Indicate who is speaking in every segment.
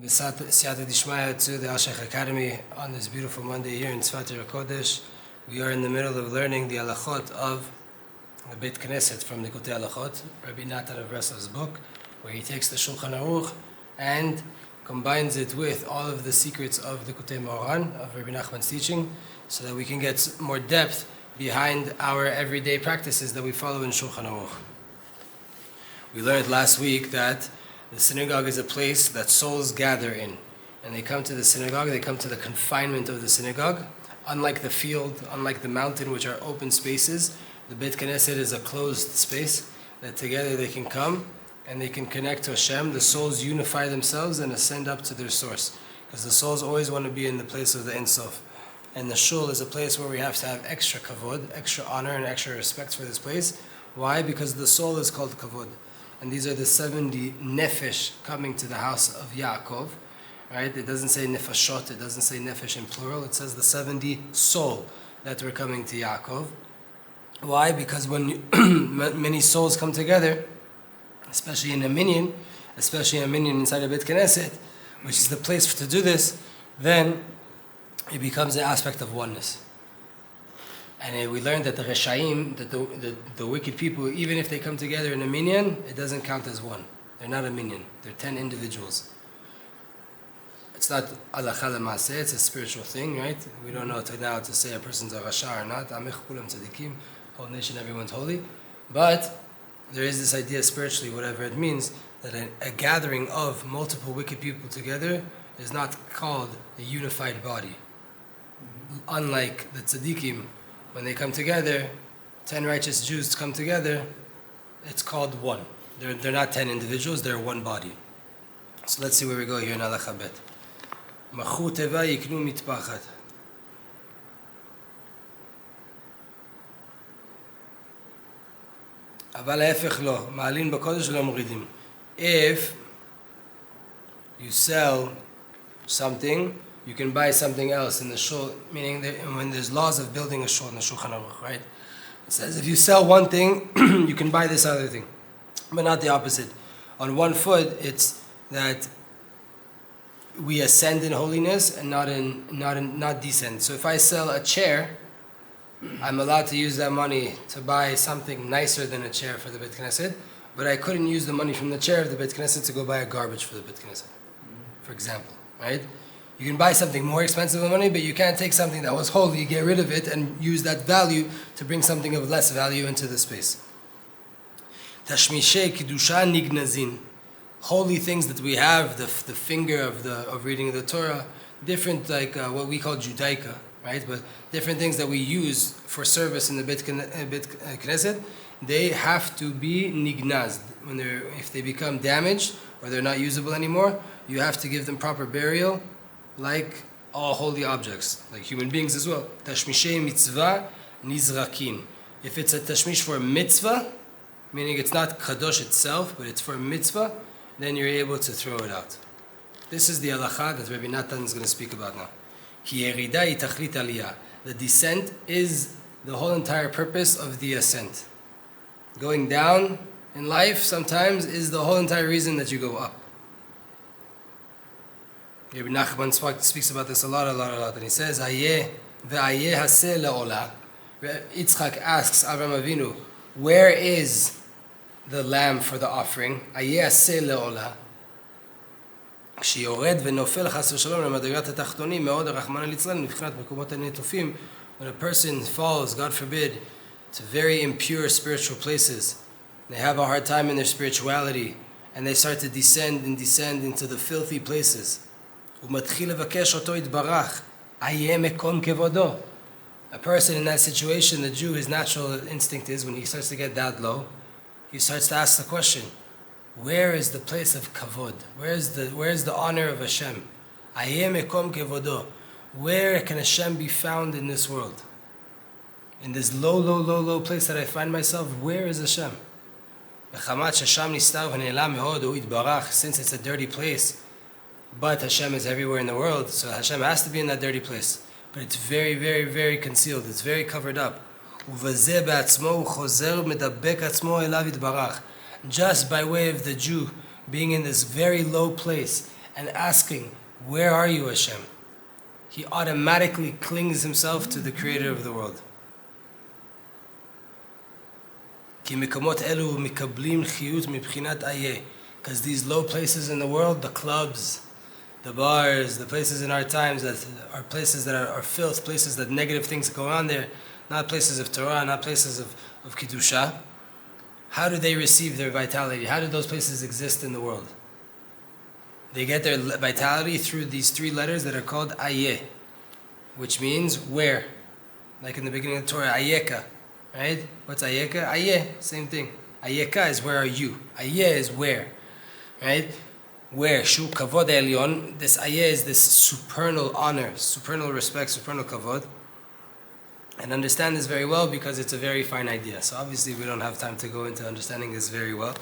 Speaker 1: Siyata Dishmaya to the Alshech Academy on this beautiful Monday here in Tzfat Israel. We are in the middle of learning the Halachot of the Beit Knesset from Likkutei Halachot, Rabbi Natan of Breslev's book, where he takes the Shulchan Aruch and combines it with all of the secrets of Likkutei Moran, of Rabbi Nachman's teaching, so that we can get more depth behind our everyday practices that we follow in Shulchan Aruch. We learned last week that the synagogue is a place that souls gather in. And they come to the synagogue, they come to the confinement of the synagogue. Unlike the field, unlike the mountain, which are open spaces, the Beit Knesset is a closed space that together they can come and they can connect to Hashem. The souls unify themselves and ascend up to their source. Because the souls always want to be in the place of the Ein Sof. And the shul is a place where we have to have extra kavod, extra honor and extra respect for this place. Why? Because the soul is called kavod. And these are the 70 nefesh coming to the house of Yaakov, right? It doesn't say nefashot, it doesn't say nefesh in plural, it says the 70 soul that were coming to Yaakov. Why? Because when many souls come together, especially in a minyan inside a Beit Knesset, which is the place to do this, then it becomes an aspect of oneness. And we learned that the Reshaim, that the wicked people, even if they come together in a minyan, it doesn't count as one. They're not a minyan. They're 10 individuals. It's not Halacha l'maaseh, it's a spiritual thing, right? We don't know now to say a person's a Rasha or not. Amech kulam tzadikim, whole nation, everyone's holy. But there is this idea spiritually, whatever it means, that a gathering of multiple wicked people together is not called a unified body. Unlike the tzadikim, when they come together, 10 righteous Jews come together, it's called one. They're not 10 individuals, they're one body. So let's see where we go here in Halacha Bet. Machu teva yiknu mitpachat. אבל ההפך לא, מעלין בקודש ולא מורידים. If you sell something, you can buy something else in the shul, meaning that when there's laws of building a shul in the Shulchan Aruch, right? It says if you sell one thing, you can buy this other thing, but not the opposite. On one foot, it's that we ascend in holiness and not descend. So if I sell a chair, I'm allowed to use that money to buy something nicer than a chair for the Beit Knesset, but I couldn't use the money from the chair of the Beit Knesset to go buy a garbage for the Beit Knesset, for example, right? You can buy something more expensive than money, but you can't take something that was holy, get rid of it, and use that value to bring something of less value into the space. Tashmishei Kiddusha Nignazin. Holy things that we have, the finger of reading the Torah, different like what we call Judaica, right? But different things that we use for service in the Beit Knesset, they have to be nignaz. If they become damaged or they're not usable anymore, you have to give them proper burial, like all holy objects, like human beings as well. Tashmishei mitzvah nizrakin. If it's a tashmish for a mitzvah, meaning it's not kadosh itself, but it's for a mitzvah, then you're able to throw it out. This is the halacha that Rabbi Natan is going to speak about now. Ki yerida hi tachlit aliyah. The descent is the whole entire purpose of the ascent. Going down in life sometimes is the whole entire reason that you go up. Rabbi Nachman speaks about this a lot, and he says, Hayeh ve'ayeh haseh le'olah. Yitzchak asks Avraham Avinu, where is the lamb for the offering? Hayeh haseh le'olah. כשיורד ונופל חס ושלום למדרגת התחתונים מאוד הרחמנא ליצלן מבחינת מקומות הנטופים, when a person falls, God forbid, to very impure spiritual places, they have a hard time in their spirituality, and they start to descend into the filthy places. A person in that situation, the Jew, his natural instinct is when he starts to get that low, he starts to ask the question, where is the place of kavod? Where is the honor of Hashem? Where can Hashem be found in this world? In this low place that I find myself, where is Hashem? Since it's a dirty place, but Hashem is everywhere in the world, so Hashem has to be in that dirty place. But it's very, very, very concealed. It's very covered up. Just by way of the Jew being in this very low place and asking, where are you, Hashem? He automatically clings himself to the creator of the world. Because these low places in the world, the clubs, the bars, the places in our times that are places that are filth, places that negative things go on there, not places of Torah, not places of Kiddusha. How do they receive their vitality? How do those places exist in the world? They get their vitality through these three letters that are called Ayeh, which means where. Like in the beginning of the Torah, Ayeka, right? What's Ayeka? Ayeh, same thing. Ayeka is where are you. Ayeh is where, right? Where, Shu Kavod Elyon, this Ayeh is this supernal honor, supernal respect, supernal Kavod. And understand this very well because it's a very fine idea. So obviously we don't have time to go into understanding this very well,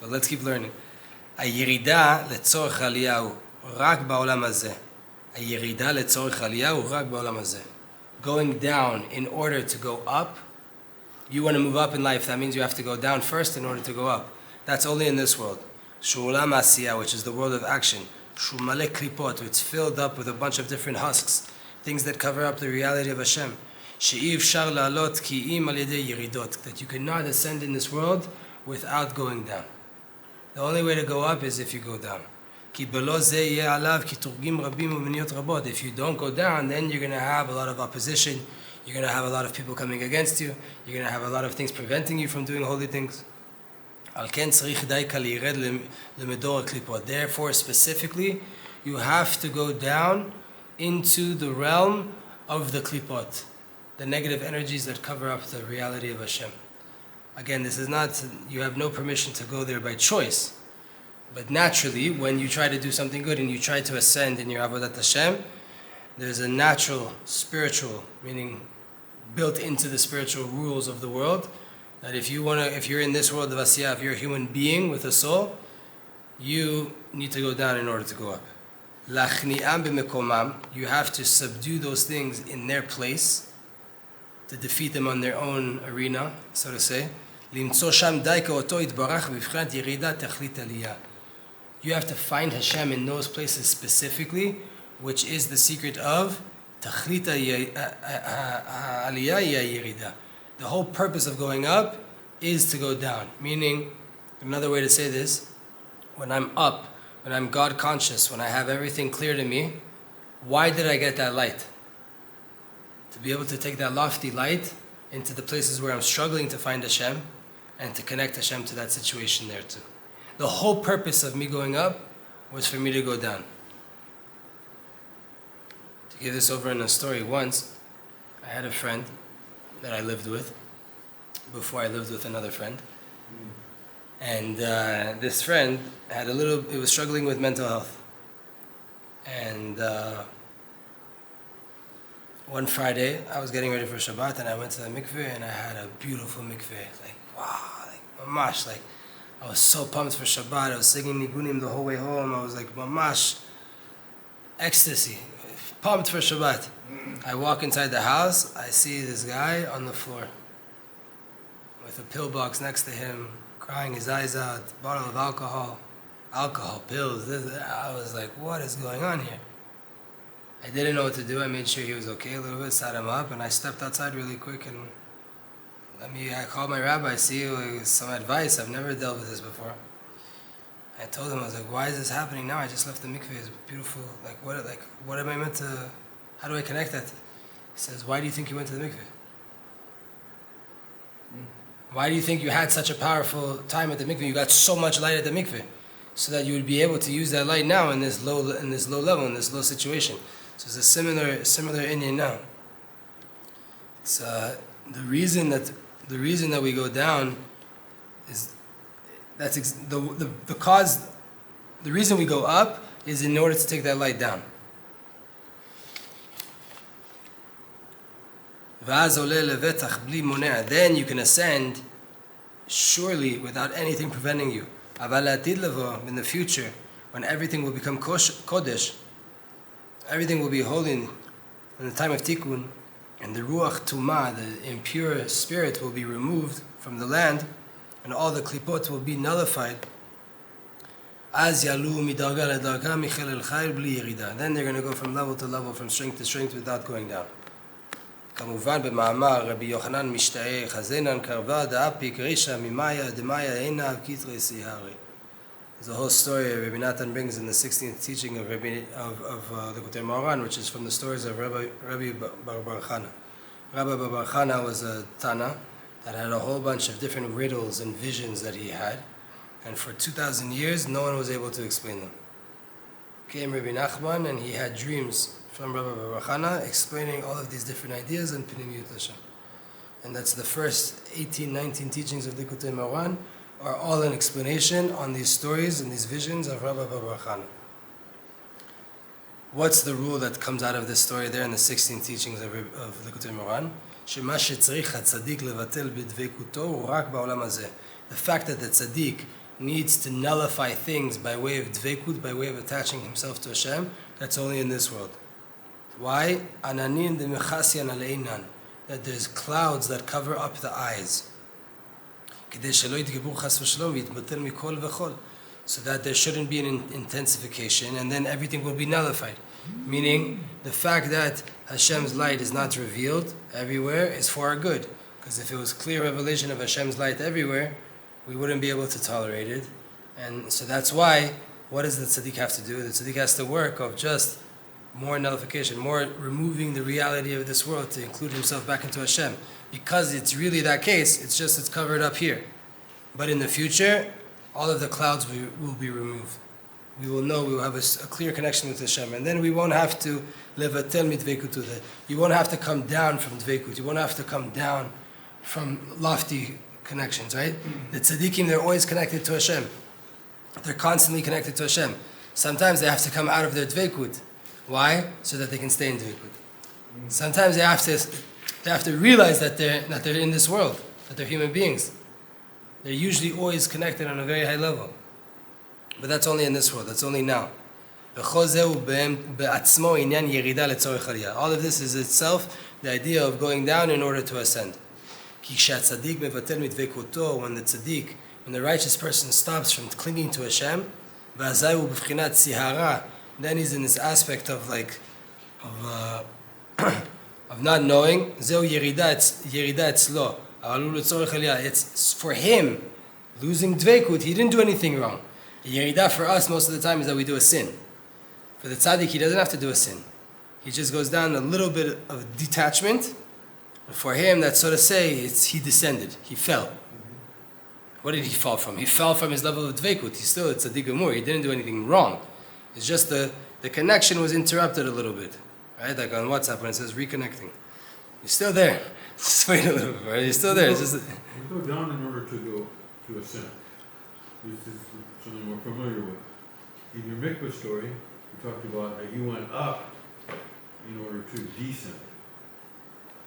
Speaker 1: but let's keep learning. הירידה לצורך עלייה הוא רק בעולם הזה. הירידה לצורך עלייה הוא רק בעולם הזה. Going down in order to go up. You want to move up in life, that means you have to go down first in order to go up. That's only in this world. שהוא עולם העשייה, which is the world of action. שהוא מלא קליפות, it's filled up with a bunch of different husks, things that cover up the reality of Hashem. שאי אפשר לעלות כי אם על ידי ירידות. That you cannot ascend in this world without going down. The only way to go up is if you go down. כי בלא זה יהיה עליו כתורגים רבים ומניות רבות. If you don't go down, then you're going to have a lot of opposition. You're going to have a lot of people coming against you. You're going to have a lot of things preventing you from doing holy things. על כן צריך דייקה לירד למדור הקליפות. Therefore, specifically, you have to go down into the realm of the klipot, the negative energies that cover up the reality of Hashem. Again, this is not, you have no permission to go there by choice. But naturally, when you try to do something good and you try to ascend in your Avodat Hashem, there's a natural, spiritual, meaning built into the spiritual rules of the world, that if you're in this world of Asiyah, if you're a human being with a soul, you need to go down in order to go up. Lachni'am b'mekomam, you have to subdue those things in their place, to defeat them on their own arena, so to say. למצוא שם די כאותו יתברך בבחינת ירידה תכלית עלייה. You have to find Hashem in those places specifically, which is the secret of תכלית העלייה היא הירידה. The whole purpose of going up is to go down. Meaning, another way to say this, when I'm up, when I'm God conscious, when I have everything clear to me, why did I get that light? To be able to take that lofty light into the places where I'm struggling to find Hashem and to connect Hashem to that situation there too. The whole purpose of me going up was for me to go down. To give this over in a story, once I had a friend that I lived with before I lived with another friend. And this friend it was struggling with mental health. And one Friday, I was getting ready for Shabbat, and I went to the mikveh, and I had a beautiful mikveh. Like, wow, like, mamash, like, I was so pumped for Shabbat. I was singing nigunim the whole way home. I was like, mamash, ecstasy, pumped for Shabbat. I walk inside the house, I see this guy on the floor with a pillbox next to him, crying his eyes out, bottle of alcohol, pills. I was like, what is going on here? I didn't know what to do. I made sure he was okay a little bit, sat him up, and I stepped outside really quick and I called my rabbi, see some advice. I've never dealt with this before. I told him, I was like, why is this happening now? I just left the mikveh. It's beautiful. What am I meant to, how do I connect that? He says, why do you think you went to the mikveh? Why do you think you had such a powerful time at the mikveh? You got so much light at the mikveh, so that you would be able to use that light now in this low level, in this low situation. So it's a similar Indian now. It's the reason that we go down is the cause. The reason we go up is in order to take that light down. Then you can ascend surely without anything preventing you. In the future, when everything will become kodesh, everything will be holy in the time of tikkun, and the ruach tumah, the impure spirit, will be removed from the land, and all the klipot will be nullified. אז יעלו מדרגה לדרגה מיכל אל חיל בלי ירידה. Then they're going to go from level to level, from strength to strength without going down. כמובן במאמר רבי יוחנן משתאה חזנן קרבה דאפיק רישא ממאיה דמאיה עיניו קיטרי סיהרי. There's a whole story Rabbi Natan brings in the 16th teaching of Likkutei Moharan, which is from the stories of Rabbi Bar Chana. Rabbi Bar Chana was a Tana that had a whole bunch of different riddles and visions that he had, and for 2,000 years no one was able to explain them. Came Rabbi Nachman and he had dreams from Rabbi Bar Chana explaining all of these different ideas and Pnimiyut Hashem. And that's the first 18, 19 teachings of Likkutei Moharan are all an explanation on these stories and these visions of Rabbi Bar Chana. What's the rule that comes out of this story there in the 16 teachings of Likkutei Moharan? שמה שצריך הצדיק לבטל בדבקותו הוא רק בעולם הזה. The fact that the tzaddik needs to nullify things by way of dvekut, by way of attaching himself to Hashem, that's only in this world. Why? Ananin demechasyan aleinan, that there's clouds that cover up the eyes. כדי שלא יתגברו חס ושלום ויתבטל מכל וכל. So that there shouldn't be an intensification and then everything will be nullified. Meaning, the fact that Hashem's light is not revealed everywhere is for our good. Because if it was clear revelation of Hashem's light everywhere, we wouldn't be able to tolerate it. And so that's why, what does the tzaddik have to do? The tzaddik has to work of just more nullification, more removing the reality of this world to include himself back into Hashem. Because it's really that case, it's covered up here. But in the future, all of the clouds will be removed. We will know, we will have a clear connection with Hashem. And then we won't have to levatel mitvekutu. You won't have to come down from dvekut. You won't have to come down from lofty connections, right? The tzaddikim, they're always connected to Hashem. They're constantly connected to Hashem. Sometimes they have to come out of their dvekut. Why? So that they can stay in dvekut. Sometimes they have to realize that they're in this world, that they're human beings. They're usually always connected on a very high level. But that's only in this world, that's only now. All of this is itself the idea of going down in order to ascend. When the tzaddik, when the righteous person stops from clinging to Hashem, then he's in this aspect of of not knowing. It's for him, losing dvekut, he didn't do anything wrong. Yerida for us most of the time is that we do a sin. For the tzaddik, he doesn't have to do a sin. He just goes down a little bit of detachment. For him, that's so to say, he descended, he fell. What did he fall from? He fell from his level of dvekut. He's still a tzaddik gemur, he didn't do anything wrong. It's just the connection was interrupted a little bit. Right? Like on WhatsApp when it says reconnecting. You're still there. Just wait a little bit, right? You're still there.
Speaker 2: We go down in order to go to ascend. This is something we're familiar with. In your mikvah story, you talked about that you went up in order to descend.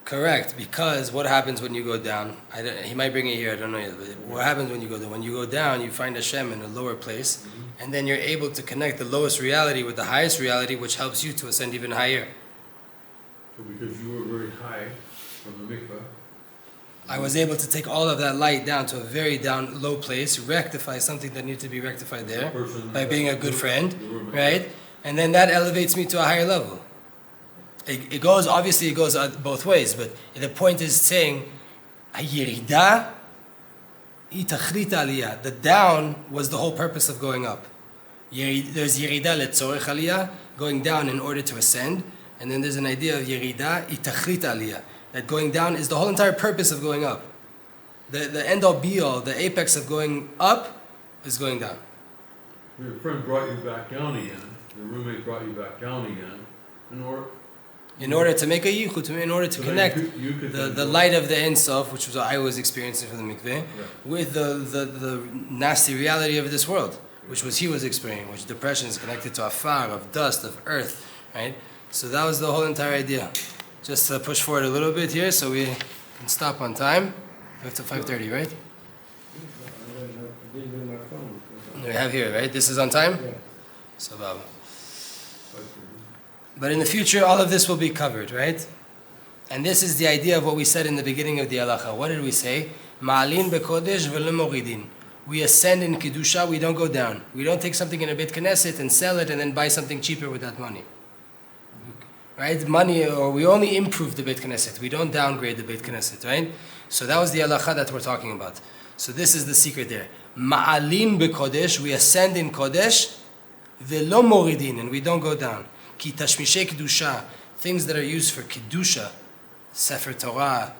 Speaker 1: Correct, because what happens when you go down? He might bring it here, I don't know yet, but what happens when you go down? When you go down, you find Hashem in a lower place, and then you're able to connect the lowest reality with the highest reality, which helps you to ascend even higher.
Speaker 2: So because you were very high from the mikvah,
Speaker 1: I was able to take all of that light down to a very low place, rectify something that needed to be rectified there by being a good friend, right? And then that elevates me to a higher level. It goes both ways, but the point is saying, Yerida, the down was the whole purpose of going up. There's Yerida letzorech aliyah, going down in order to ascend, and then there's an idea of Yerida itachrit aliyah, that going down is the whole entire purpose of going up. The end all be all, the apex of going up is going down.
Speaker 2: Your friend brought you back down again, your roommate brought you back down again,
Speaker 1: in order to make a yichud, in order to connect the light of the Ein Sof, which was what I was experiencing from the mikveh, with the nasty reality of this world, which was he was experiencing, which depression is connected to afar, of dust, of earth, right? So that was the whole entire idea. Just to push forward a little bit here, so we can stop on time. 5:30, right? We have here, right? This is on time?
Speaker 3: Yeah.
Speaker 1: So, Baba. But in the future, all of this will be covered, right? And this is the idea of what we said in the beginning of the halacha. What did we say? Ma'alin bekodesh v'lo moridin. We ascend in Kedusha, we don't go down. We don't take something in a Beit Knesset and sell it and then buy something cheaper with that money. Right? Money, or we only improve the Beit Knesset. We don't downgrade the Beit Knesset, right? So that was the halacha that we're talking about. So this is the secret there. Ma'alin bekodesh, we ascend in Kodesh, velo moridin, and we don't go down. Ki tashmishe kedusha, things that are used for kedusha, Sefer Torah,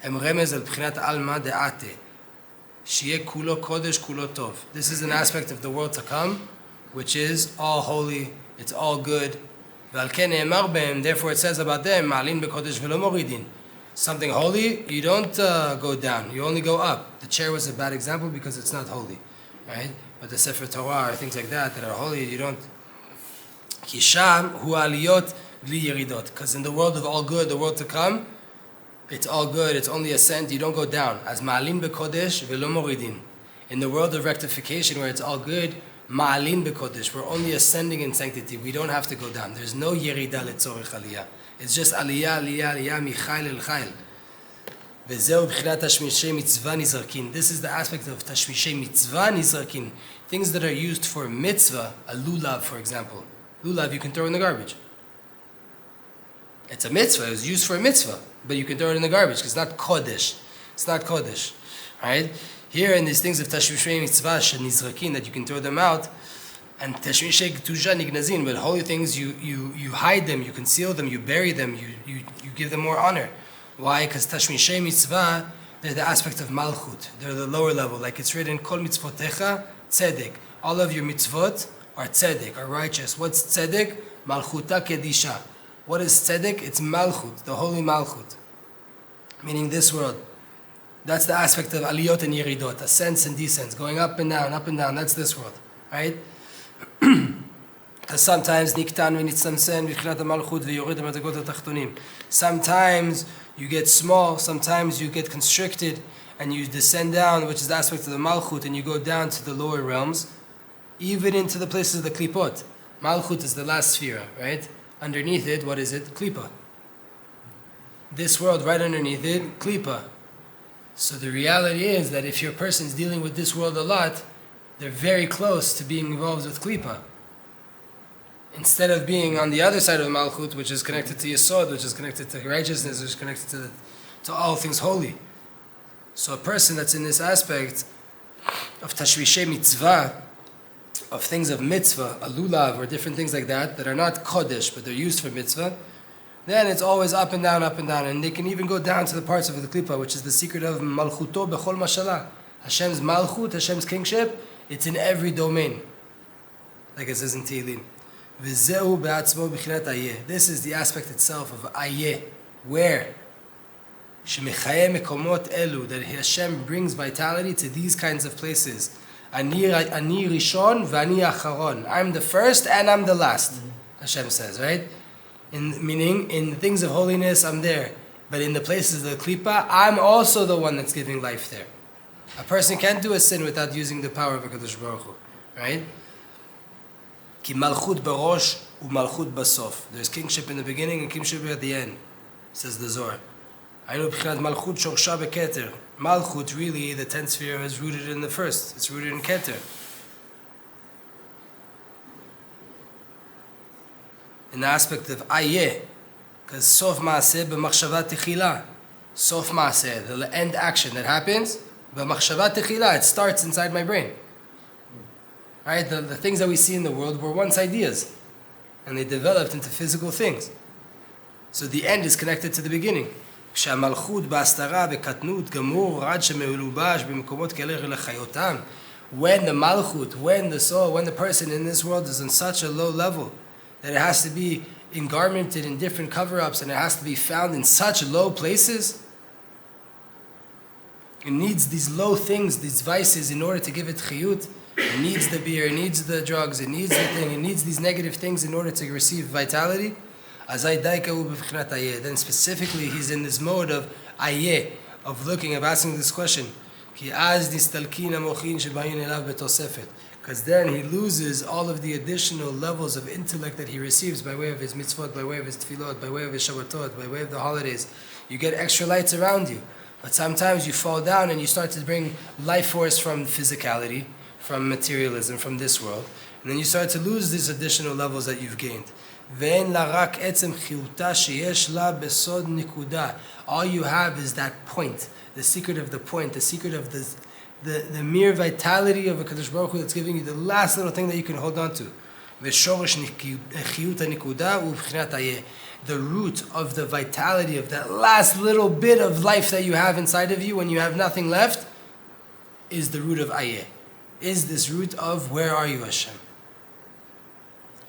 Speaker 1: hem remez al b'chinat alma de'ate, shiye kulo kodesh kulo tov. This is an aspect of the world to come, which is all holy, it's all good. V'al ken ne'emar behem, therefore it says about them, ma'alin bekodesh velo moridin. Something holy, you don't go down, you only go up. The chair was a bad example because it's not holy, right? But the Sefer Torah or things like that are holy, you don't. Kisham hu aliyot li yeridot. Because in the world of all good, the world to come, it's all good, it's only ascent, you don't go down. As ma'alin bekodesh velo moridin. In the world of rectification where it's all good, ma'alin bekodesh, we're only ascending in sanctity, we don't have to go down. There's no yerida letzorich aliyah. It's just aliyah, aliyah, aliyah, michayil el chayil. Vezeu b'chinat tashmishei mitzvah nizarkin. This is the aspect of tashmishei mitzvah nizarkin. Things that are used for mitzvah, a lulav, for example. Lulav you can throw in the garbage. It's a mitzvah, it's used for a mitzvah, but you can throw it in the garbage because it's not kodesh. It's not kodesh. Right? Here in these things of tashmishei mitzvah nizarkin, that you can throw them out, and tashmishei kedusha nignazin, but holy things you hide them, you conceal them, you bury them, you give them more honor. Why? Because tashmishei mitzvah, they're the aspect of malchut. They're the lower level, like it's written, kol mitzvotecha tzedek. All of your mitzvot are tzedek, are righteous. What's tzedek? Malchuta kedisha. What is tzedek? It's malchut, the holy malchut, meaning this world. That's the aspect of aliyot and yeridot, ascents and descents, going up and down, that's this world, right? Sometimes niktan v'nitzamsen v'chinat malchut v'yored madrigot hatachtonim. Sometimes you get small, sometimes you get constricted, and you descend down, which is the aspect of the malchut, and you go down to the lower realms, even into the places of the klipot. Malchut is the last sphere, right? Underneath it, what is it? Klipa. This world, right underneath it, klipa. So the reality is that if your person is dealing with this world a lot, they're very close to being involved with klipa. Instead of being on the other side of malchut, which is connected to yesod, which is connected to righteousness, which is connected to all things holy. So a person that's in this aspect of tashvishei mitzvah, of things of mitzvah, a lulav, or different things like that, that are not kodesh, but they're used for mitzvah, then it's always up and down, and they can even go down to the parts of the klipa, which is the secret of malchuto bechol mashalah. Hashem's malchut, Hashem's kingship, it's in every domain. Like it says in Tehillim. V'zeu be'atzmo b'chinat ayeh. This is the aspect itself of ayeh. Where? Shemechayeh mekomot elu. That Hashem brings vitality to these kinds of places. Ani rishon v'ani acharon. I'm the first and I'm the last. Hashem says, right? Meaning, in things of holiness, I'm there. But in the places of the klipa, I'm also the one that's giving life there. A person can't do a sin without using the power of HaKadosh Baruch Hu, right? Ki malchut barosh u malchut basof. There's kingship in the beginning and kingship at the end, says the Zohar. I know b'chinat malchut shorsha beketer. Malchut, really, the 10th sphere is rooted in the first. It's rooted in keter. In the aspect of ayeh, because sof maaseh b'machshava techila. Sof maaseh, the end action that happens, b'machshava techila, it starts inside my brain. Right? The things that we see in the world were once ideas, and they developed into physical things. So the end is connected to the beginning. When the malchut, when the soul, when the person in this world is on such a low level that it has to be engarmented in different cover-ups and it has to be found in such low places, it needs these low things, these vices, in order to give it chiyut. It needs the beer, it needs the drugs, it needs the thing, it needs these negative things in order to receive vitality. Then specifically he's in this mode of ayeh, of looking, of asking this question. Because then he loses all of the additional levels of intellect that he receives by way of his mitzvot, by way of his tefillot, by way of his shabbatot, by way of the holidays. You get extra lights around you. But sometimes you fall down and you start to bring life force from physicality, from materialism, from this world. And then you start to lose these additional levels that you've gained. All you have is that point, the secret of the point, the secret of the mere vitality of a Kadosh Baruch Hu that's giving you the last little thing that you can hold on to. The root of the vitality of that last little bit of life that you have inside of you when you have nothing left is the root of Ayeh. Is this root of where are you, Hashem?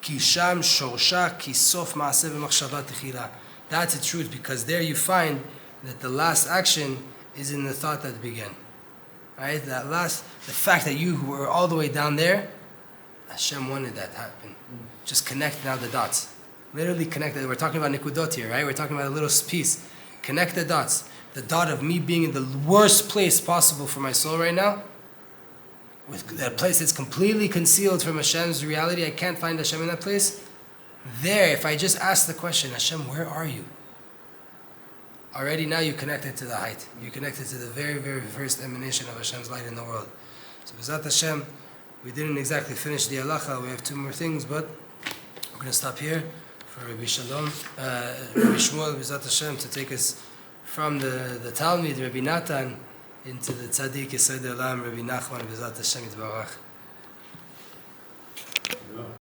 Speaker 1: Kisham shorsha kisof maaseh v'machshava techila. That's its root, because there you find that the last action is in the thought that began. Right? The fact that you were all the way down there, Hashem wanted that to happen. Just connect now the dots. Literally connect. We're talking about nikudot here, right? We're talking about a little piece. Connect the dots. The dot of me being in the worst place possible for my soul right now, with that place that's completely concealed from Hashem's reality. I can't find Hashem in that place. There, if I just ask the question, Hashem, where are you? Already now you connected to the height. You connected to the very, very first emanation of Hashem's light in the world. So B'ezrat Hashem, we didn't exactly finish the halacha. We have two more things, but we're going to stop here for Rabbi Shalom, Rabbi Shmuel, B'ezrat Hashem, to take us from the Talmud, Rabbi Natan, into the Tzaddik Yesod Olam, Rabbi Nachman, B'ezrat Hashem Yitbarach.